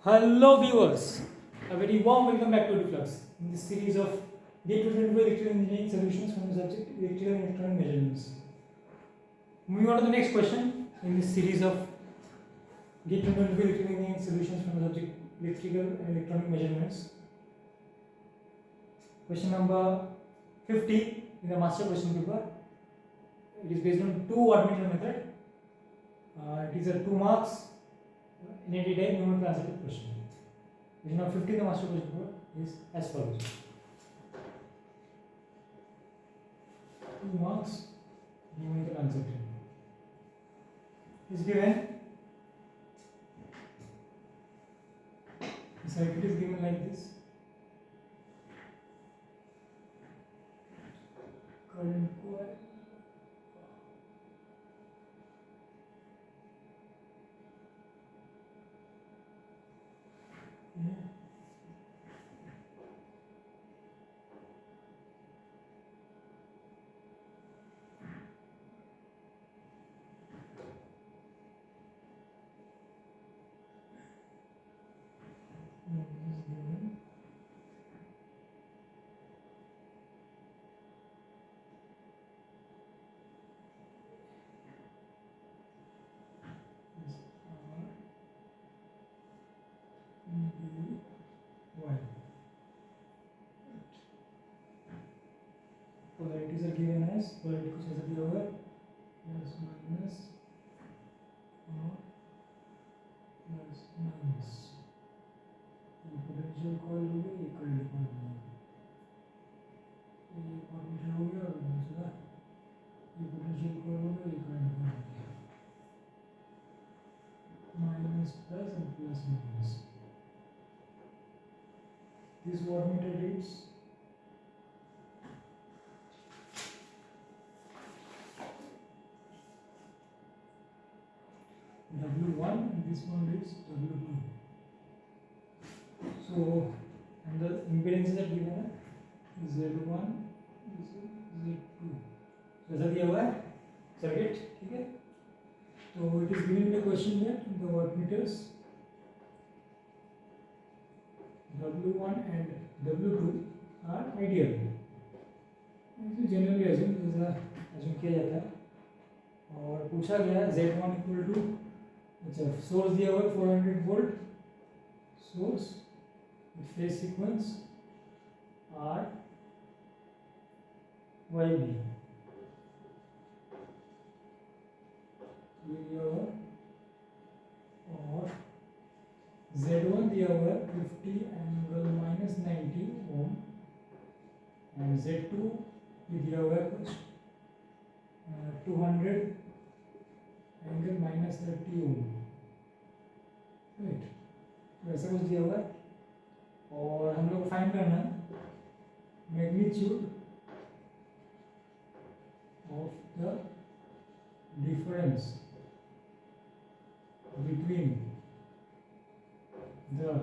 Hello viewers, a very warm welcome back to Deflux in this series of Day 2024 Electrical Engineering Solutions from the subject Electrical and Electronic Measurements. Moving on to the next question in this series of Day 2024 Electrical Engineering Solutions from the subject Electrical and Electronic Measurements. Question number 50 in the master question paper. It is based on 2 wattmeter method. It is a 2 marks in a day numerical answer to question. Question number 50 in the master question paper is as follows. 2 marks numerical answer is given. The circuit is given like this. Current coil. Polarities are given as polarity कुछ ऐसा दिया हुआ है plus minus और plus minus ये potential coil हो गया ये current coil हो गया ये potential हो गया और दूसरा ये potential coil हो गया ये current coil हो गया minus plus and plus minus. This wattmeter reads W1 and this one reads W2. So, and the impedances are given Z1 Z2. ऐसा दिया हुआ है सर्किट, ठीक है. तो it is given in the question that the wattmeters W1 and W2 are ideal. Generally assume किया जाता है और पूछा गया Z1 इक्वल टू, अच्छा सोर्स दिया हुआ है 400 volt source phase sequence R YB ये दिया हुआ और Z1 दिया हुआ है 50 angle minus 90 ohm and Z2 ये दिया हुआ है कुछ 200 एंगल माइनस 30 ओम, राइट. तो ऐसा कुछ दिया हुआ है और हम लोग फाइंड करना है magnitude of the difference between the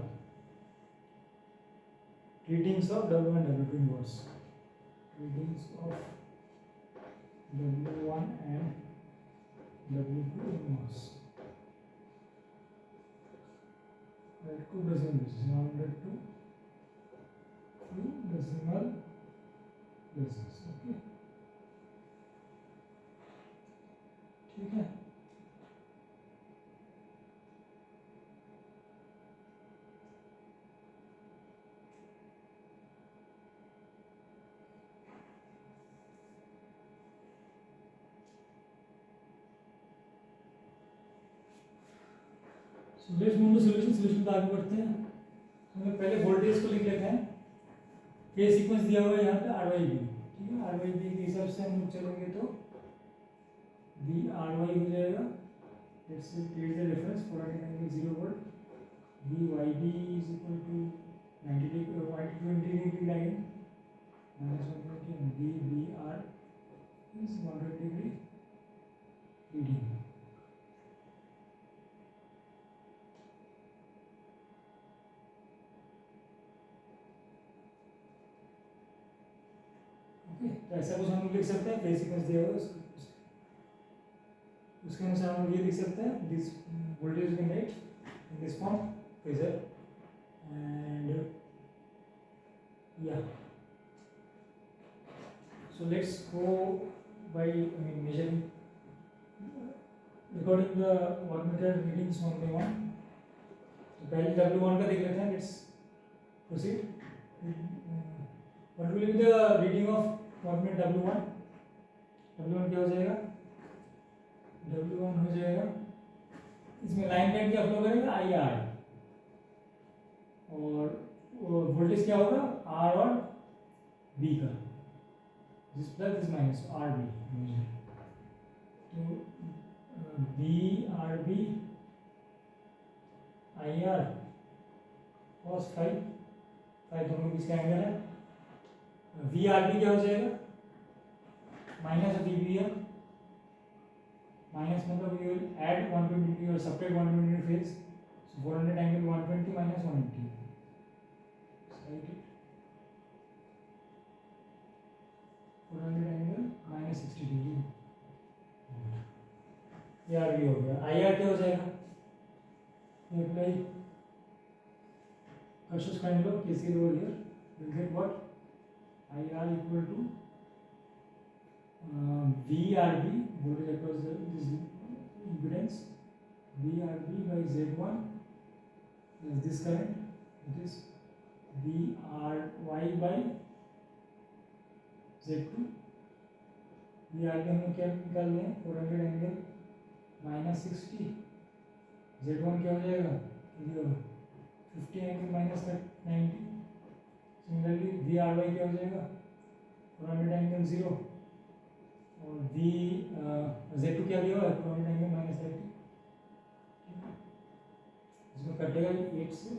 readings of W1 and W2 in watts. Readings of W1 and W2 in watts. That could decimal rounded to 2 decimal places. Okay. ठीक है. So let's move to solution पे आगे बढ़ते हैं. हम लोग पहले voltage को लिख लेते हैं. फेज सीक्वेंस दिया हुआ है यहाँ पे RYB, ठीक है. RYB के हिसाब से हम लोग चलेंगे तो VRY हो जाएगा. Let's say create the reference 400 volt. VYB is equal to 90 degree 120 degree line minus 120 and VBR is 100 degree reading. तो ऐसा कुछ हम लोग लिख सकते हैं. फेज सीक्वेंस दिया हुआ है उसके अनुसार हम लोग ये लिख सकते हैं. This voltage in this form phasor and yeah. So let's go by measuring recording the wattmeter readings one by one. तो पहले W1 का देख लेते हैं. Let's proceed. What will be the reading of wattmeter W1? W1 क्या हो जाएगा? W1 हो जाएगा, इसमें लाइन करंट क्या फ्लो करेगा? IR, और वोल्टेज क्या होगा? R और B का, this plus this minus RB. तो BRB IR cos फाइव दोनों के बीच का एंगल है. VRB क्या हो जाएगा? माइनस ऑफ VBM, माइनस मतलब you will add 120 or subtract 120 phase, so 400 angle 120 minus 180. Write it. 400 angle minus 60 degree. ये RB हो गया. IR क्या हो जाएगा? ये apply Kirchhoff's current law, KCL over here. We'll get what? IR equal to VRB, voltage across this impedance, VRB by Z1 is this current, it is VRY by Z2. VRB हमने क्या निकाल लिया? 400 angle minus 60. Z1 क्या हो जाएगा? 50 angle minus 90. Similarly VRY क्या हो जाएगा? 400 एंगल 0, और Z2 क्या दिया हुआ है? 400 एंगल माइनस 30. इसमें कटेगा 8 से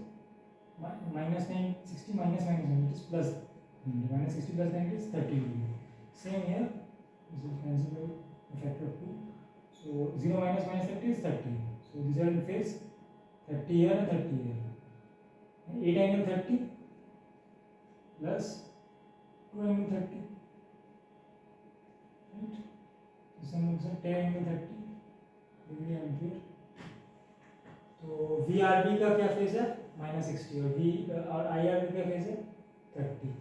minus 60 minus minus plus minus 60 plus 90 is 30 degree. Same here, this is cancelled by a factor of 2. So 0 minus minus 30 is 30. So these are in phase, 30 here and 30 here. 8 angle 30 plus 2 angle 30. Right? So sum of 10 angle 30 degree ampere. तो VRB का क्या phase है? Minus 60, और IRB का phase है 30.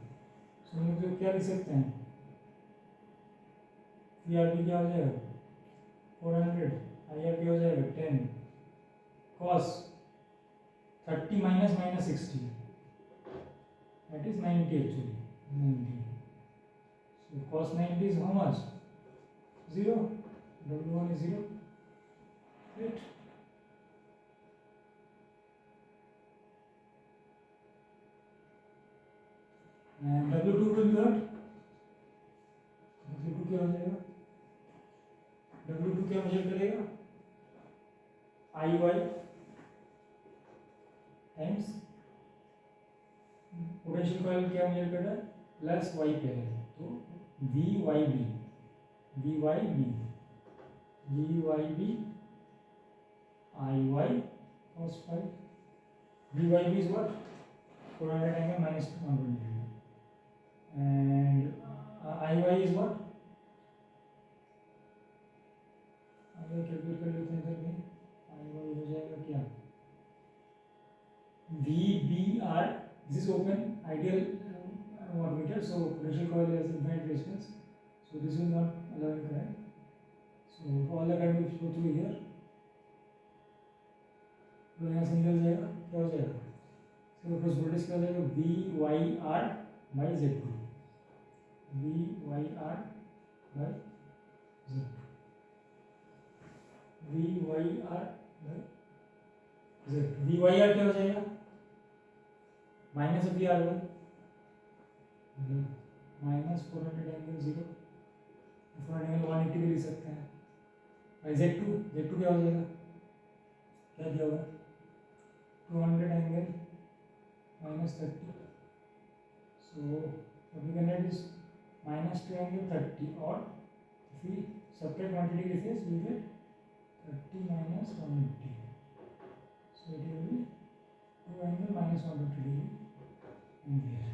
सो हम लोग क्या लिख सकते हैं? VRB क्या हो जाएगा? 400, IRB हो जाएगा 10 cos 30 minus minus 60, that is 90 actually, 90. So cos 90 is how much? 0. W1 is 0. Right? And W2 will be what? W2 क्या हो जाएगा? W2 क्या मेजर करेगा? IY टाइम्स पोटेंशियल कॉइल क्या मेजर कर रहा है? प्लस Y पे है, तो VYB IY cos 5. VYB is what? 400 angle minus 120. And IY is what? IY calculate कर लेते हैं इधर भी. IY हो जाएगा क्या? VBR, this is open ideal wattmeter, so potential coil has infinite resistance, so this will not allow current. So all the current will flow through here. तो यहाँ से निकल जाएगा, क्या हो जाएगा? इसका क्रॉस वोल्टेज क्या हो जाएगा? VYR by Z2. VYR by Z2. VYR by Z2. VYR क्या हो जाएगा? Minus VRY minus 400 angle 0, 400 angle 180 भी लिख सकते हैं. और Z2 क्या हो जाएगा? क्या दिया होगा? 200 angle minus 30. So what we can write is minus 2 angle 30, or if we subtract 180 degree phase, we will get 30 minus 180. So it will be 2 angle minus 120 degree in here.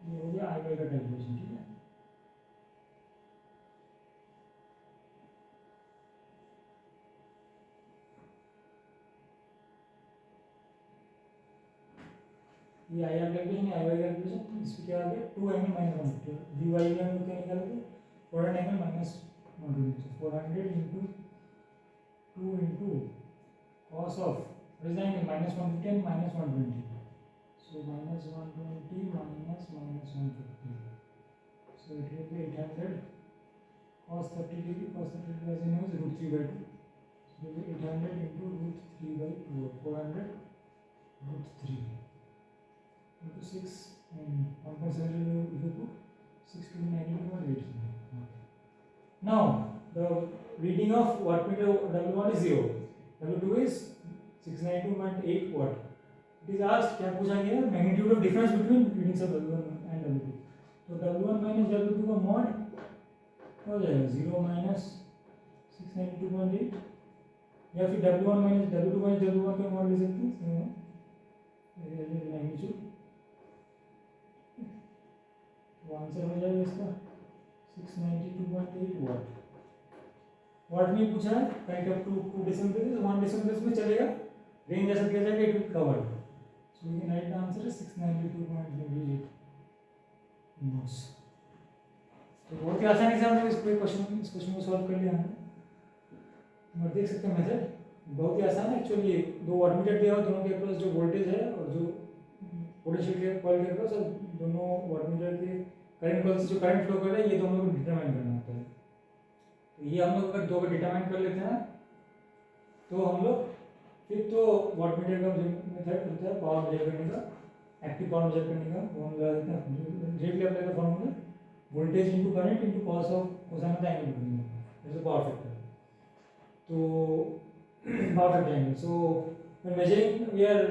ये हो गया IY का कैलकुलेशन. ठीक है. ये I R calculation I Y calculation, इसमें क्या आ गया 2 एंगल -150, वी वाई में हम लोग क्या निकाले थे 400 angle -120, 400 into 2 into cos of what is the angle -150 and -120, so -120 -150, so it will be 800 cos 30 degree, cos 30 degree as you know is √3/2, so it will be 800 into √3/2, 400 √3 into 6 and 1.7 if you put 6 to 92.8. Now the reading of wattmeter W1 is 0, W2 is 692.8 watt. It is asked क्या पूछा गया magnitude of difference between readings of W1 and W2. तो W1 minus W2 का mod क्या हो जाएगा 0 minus 692.8, या फिर W1 minus W2 minus W1 का mod ले सकते हैं मैग्नीट्यूड, तो आंसर हो जाएगा इसका 692.8 वाट। वाट में पूछा है connect up to 2 decimal place, 1 decimal place में चलेगा, रेंज ऐसा किया जाएगा it will cover, so we can write the answer is 692.8 notes. तो बहुत ही आसानी से हमने इस क्वेश्चन को सॉल्व कर लिया है। आप देख सकते हैं मेथड बहुत ही आसान है एक्चुअली। दो वाटमीटर दिया हुआ, दोनों के पास जो वोल्टेज है और जो पोटेंशियल के कॉइल के पास, और दोनों वाटमीटर के करंट कॉइल से जो करंट फ्लो कर रहा है ये दोनों को डिटरमाइन करना होता है। तो ये हम लोग अगर दो को डिटरमाइन कर लेते हैं तो हम लोग फिर तो वाटमीटर का जो मेथड होता है पावर मेजर करने का, एक्टिव पावर मेजर करने का, वो हम लगा देते हैं डायरेक्टली अप्लाई का formula voltage into current into cos of cosine of the angle between them, power factor. तो power factor angle. So when measuring, we are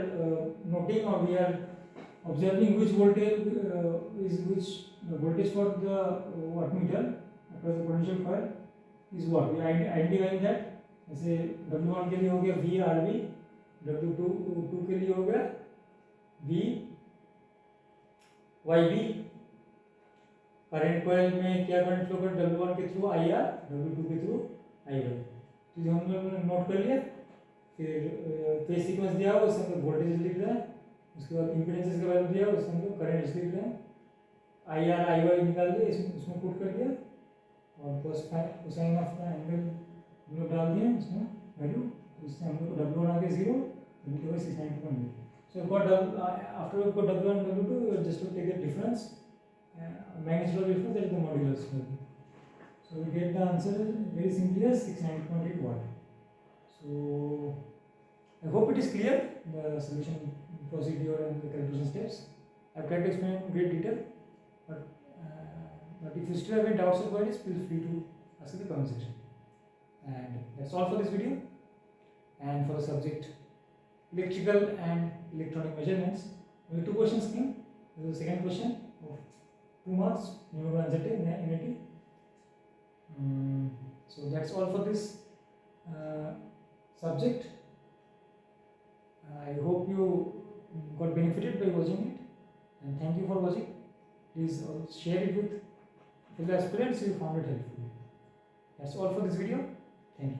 noting or we are observing which voltage is which voltage for the wattmeter across the potential coil is what. We are identifying that. जैसे W1 के लिए हो गया VRV, W2 के लिए हो गया VYB। Current coil में क्या करंट फ्लो कर W1 के थ्रू IR, W2 के थ्रू IY। तो जो हम लोग ने नोट कर लिया, फिर फेज सीक्वेंस दिया हुआ उससे हम लोग वोल्टेज लिख रहे हैं, उसके बाद इम्पीडेंसेस का वैल्यू दिया उससे हम लोग करंट लिख रहे हैं, आई आर आई वाई निकाल दिए उसमें पुट कर दिया, और कोसाइन ऑफ द एंगल हम लोग डाल दिए उसमें वैल्यू, तो इससे हम लोग W1 आ गया 0, W2 है 692.8। So after we got W1 and W2 just to take the difference, magnitude of difference, that is the modulus value. So we get the answer very simply as 690.8 watt. So I hope it is clear the solution procedure and the calculation steps. I have tried to explain in great detail, but if you still have any doubts or queries, feel free to ask in the comment section. And that's all for this video. And for the subject electrical and electronic measurements, only 2 questions came. This is the second question of 2 marks, numerical uncertainty. So that's all for this subject. I hope you got benefited by watching it, and thank you for watching. Please share it with fellow aspirants if you found it helpful. That's all for this video. Thank you.